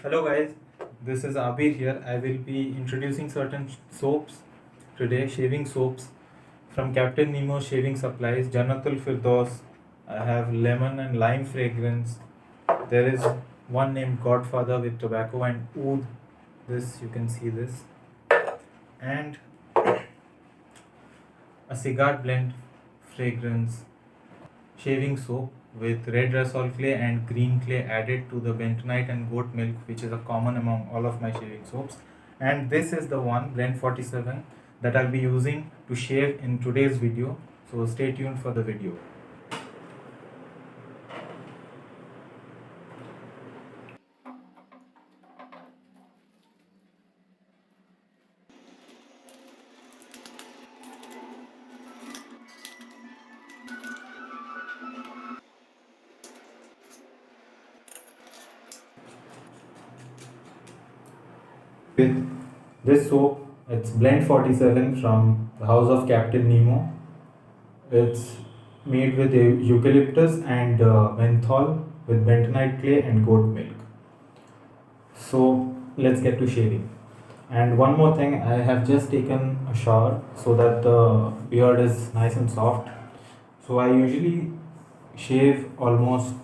Hello guys, this is Abir here. I will be introducing certain soaps today, shaving soaps from Captain Nemo Shaving Supplies, Janatul Firdaus. I have lemon and lime fragrance. There is one named Godfather with tobacco and oud. This you can see this, and a cigar blend fragrance shaving soap with red rasol clay and green clay added to the bentonite and goat milk, which is a common among all of my shaving soaps. And this is the one blend 47 that I'll be using to shave in today's video, so stay tuned for the video. With this soap, it's blend 47 from the house of Captain Nemo. It's made with eucalyptus and menthol with bentonite clay and goat milk. So let's get to shaving. And one more thing, I have just taken a shower so that the beard is nice and soft. So I usually shave almost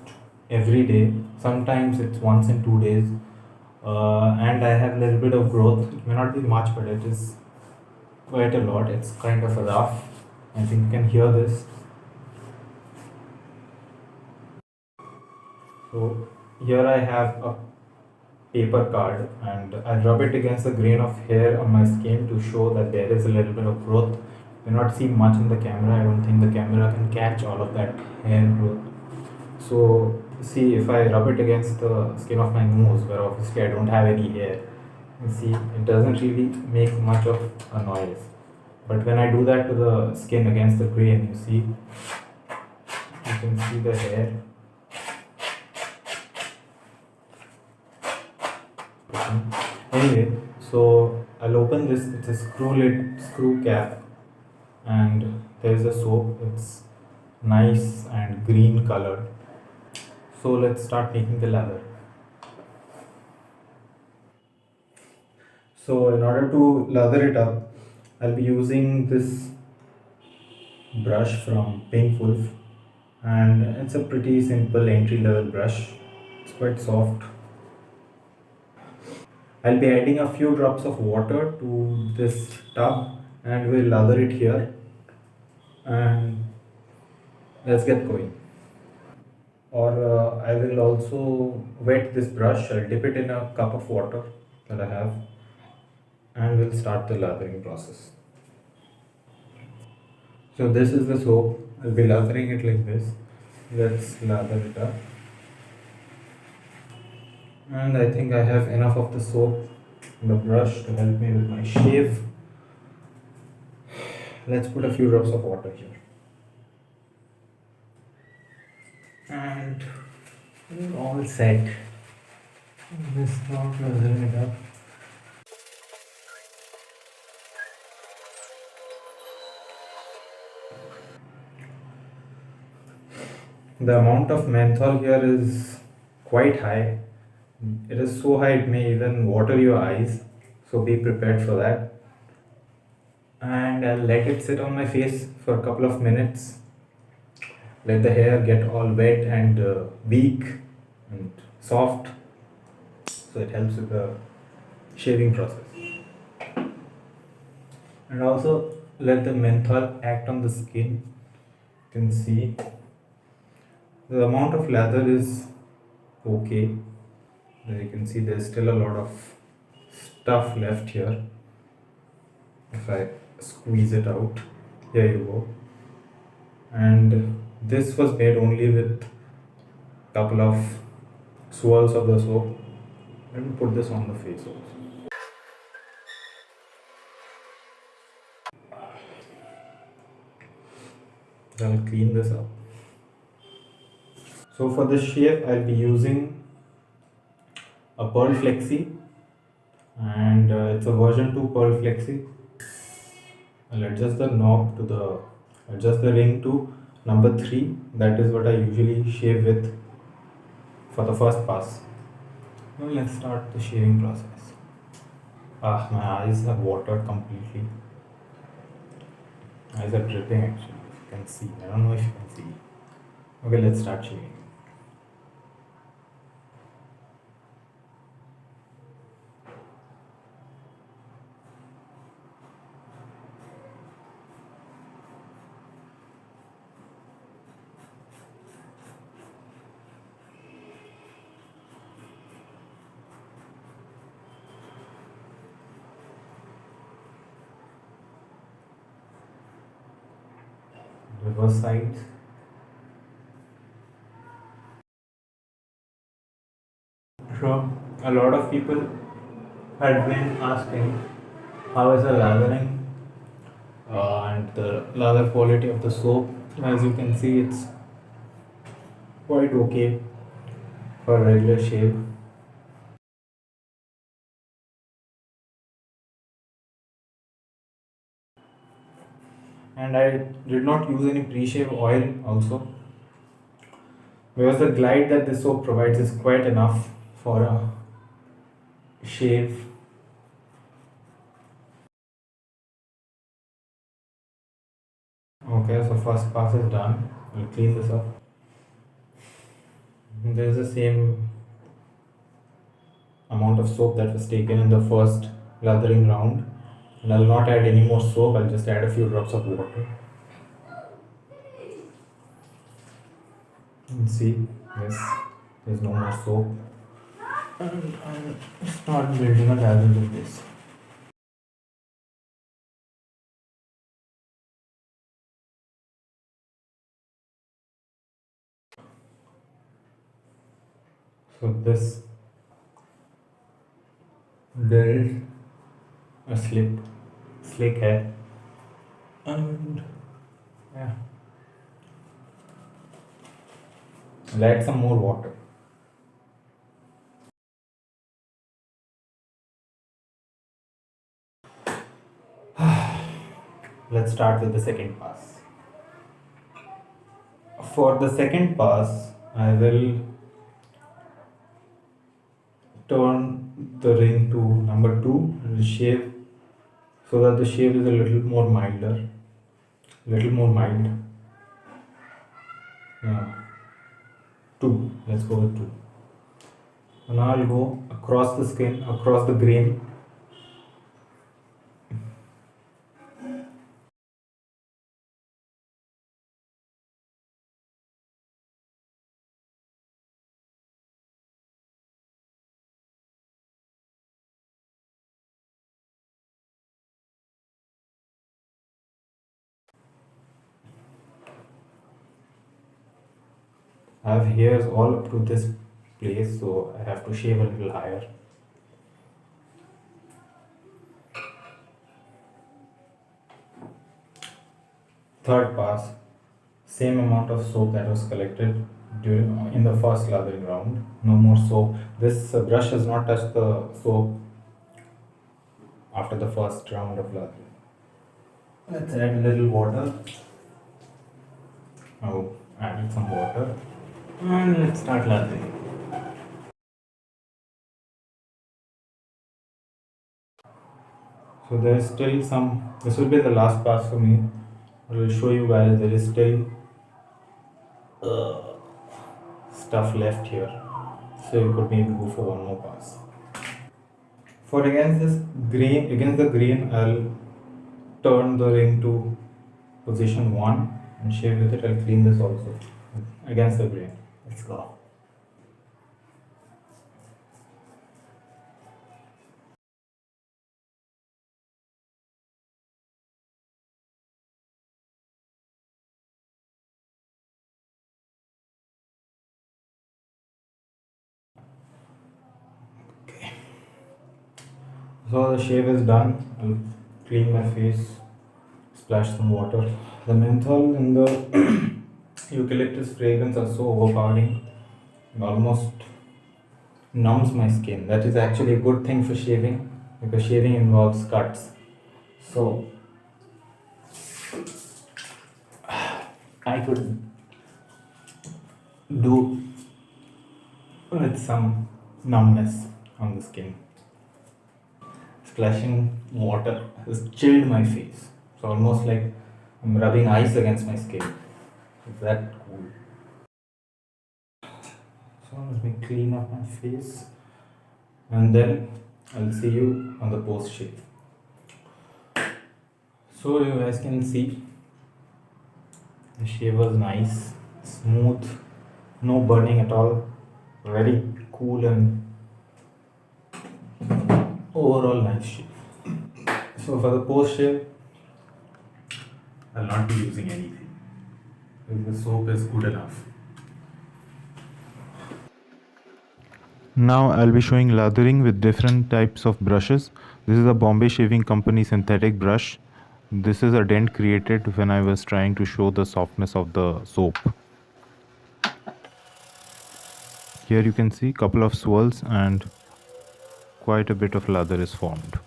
every day. Sometimes it's once in 2 days. And I have a little bit of growth. It may not be much, but it is quite a lot. It's kind of rough. I think you can hear this. So here I have a paper card and I rub it against the grain of hair on my skin to show that there is a little bit of growth. You cannot see much in the camera. I don't think the camera can catch all of that hair growth. So see, if I rub it against the skin of my nose, where obviously I don't have any hair, you see it doesn't really make much of a noise. But when I do that to the skin against the grain, you can see the hair. Anyway, so I'll open this. It's a screw cap, and there's a soap. It's nice and green colored. So let's start making the lather. So in order to lather it up, I'll be using this brush from Pink Wolf, and it's a pretty simple entry level brush. It's quite soft. I'll be adding a few drops of water to this tub and we'll lather it here, and let's get going. Or I will also wet this brush. I'll dip it in a cup of water that I have, and we'll start the lathering process. So this is the soap. I'll be lathering it like this. Let's lather it up. And I think I have enough of the soap in the brush to help me with my shave. Let's put a few drops of water here. And we're all set. This not lathering it up. The amount of menthol here is quite high. It is so high it may even water your eyes, so be prepared for that. And I'll let it sit on my face for a couple of minutes. Let the hair get all wet and weak and soft, so it helps with the shaving process. And also let the menthol act on the skin. You can see the amount of lather is okay. You can see there's still a lot of stuff left here. If I squeeze it out, here you go. And this was made only with a couple of swirls of the soap. Let me put this on the face also. I'll clean this up. So for this shave, I'll be using a Pearl Flexi, and it's a version 2 Pearl Flexi. I'll adjust the knob to adjust the ring to number 3. That is what I usually shave with for the first pass. Now let's start the shaving process. My eyes have watered completely. Eyes are dripping actually. If you can see. I don't know if you can see. Okay, let's start shaving. Reverse sides. So a lot of people had been asking how is the lathering and the lather quality of the soap. As you can see, it's quite okay for regular shave. And I did not use any pre-shave oil also, because the glide that the soap provides is quite enough for a shave. Okay, so first pass is done. I'll clean this up. There is the same amount of soap that was taken in the first lathering round, and I'll not add any more soap. I'll just add a few drops of water. And see, yes, there's no more soap, and I'll start building a lather with this. So this builds a slick head, and yeah, I'll add some more water. Let's start with the second pass. For the second pass, I will turn the ring to number 2 and shave so that the shave is a little more milder, little more mild. Yeah, 2. Let's go with 2. And now I'll go across the skin, across the grain. I have hairs all up to this place, so I have to shave a little higher. Third pass, same amount of soap that was collected in the first lathering round. No more soap. This brush has not touched the soap after the first round of lathering. Let's add a little water. Oh, added some water. And let's start lathering. So there is still some, this will be the last pass for me. I will show you guys there is still stuff left here. So you could maybe go for one more pass. For against the grain, I'll turn the ring to position 1 and shave with it. I'll clean this also against the grain. Let's go. So the shave is done. I'll clean my face, splash some water. The menthol and the eucalyptus fragrance are so overpowering, it almost numbs my skin. That is actually a good thing for shaving because shaving involves cuts. So I could do with some numbness on the skin. Splashing water has chilled my face. It's almost like I'm rubbing ice against my skin. Is that cool? So let me clean up my face and then I'll see you on the post shave. So you guys can see the shave was nice, smooth, no burning at all, very cool and overall nice shave. So for the post shave, I'll not be using anything. The soap is good enough. Now I'll be showing lathering with different types of brushes. This is a Bombay Shaving Company synthetic brush. This is a dent created when I was trying to show the softness of the soap. Here you can see a couple of swirls and quite a bit of lather is formed.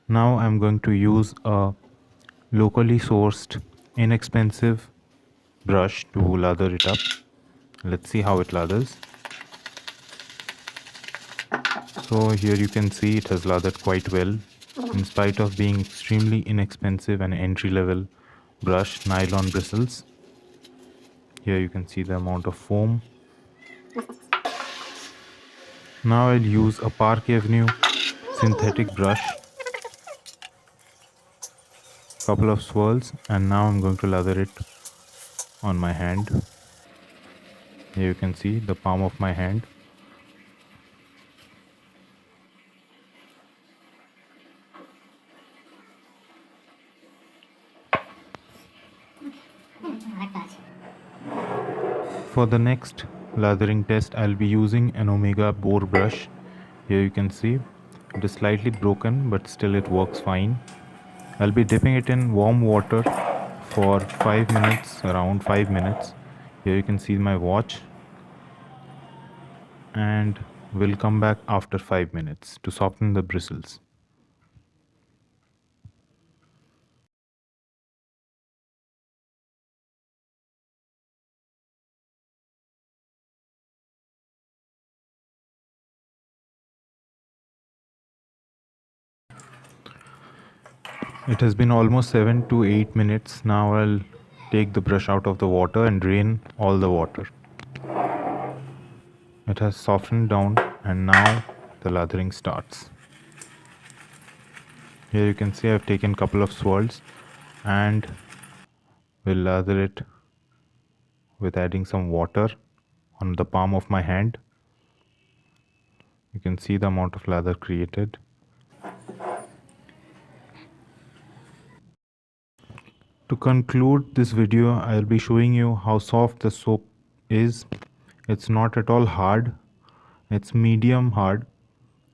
Now I'm going to use a locally sourced, inexpensive brush to lather it up. Let's see how it lathers. So here you can see it has lathered quite well. In spite of being extremely inexpensive and entry-level brush, nylon bristles. Here you can see the amount of foam. Now I'll use a Park Avenue synthetic brush. Couple of swirls and now I'm going to lather it on my hand. Here you can see the palm of my hand. For the next lathering test, I'll be using an Omega Boar brush. Here you can see it is slightly broken, but still it works fine. I'll be dipping it in warm water for 5 minutes, around 5 minutes. Here you can see my watch. And we'll come back after 5 minutes to soften the bristles. It has been almost 7 to 8 minutes. Now I'll take the brush out of the water and drain all the water. It has softened down and now the lathering starts. Here you can see I've taken a couple of swirls and will lather it with adding some water on the palm of my hand. You can see the amount of lather created. To conclude this video, I'll be showing you how soft the soap is. It's not at all hard. It's medium hard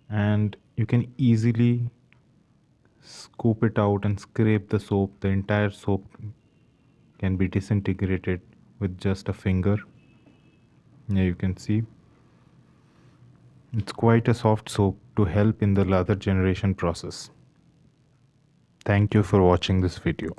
and you can easily scoop it out and scrape the soap. The entire soap can be disintegrated with just a finger. Here you can see it's quite a soft soap to help in the lather generation process. Thank you for watching this video.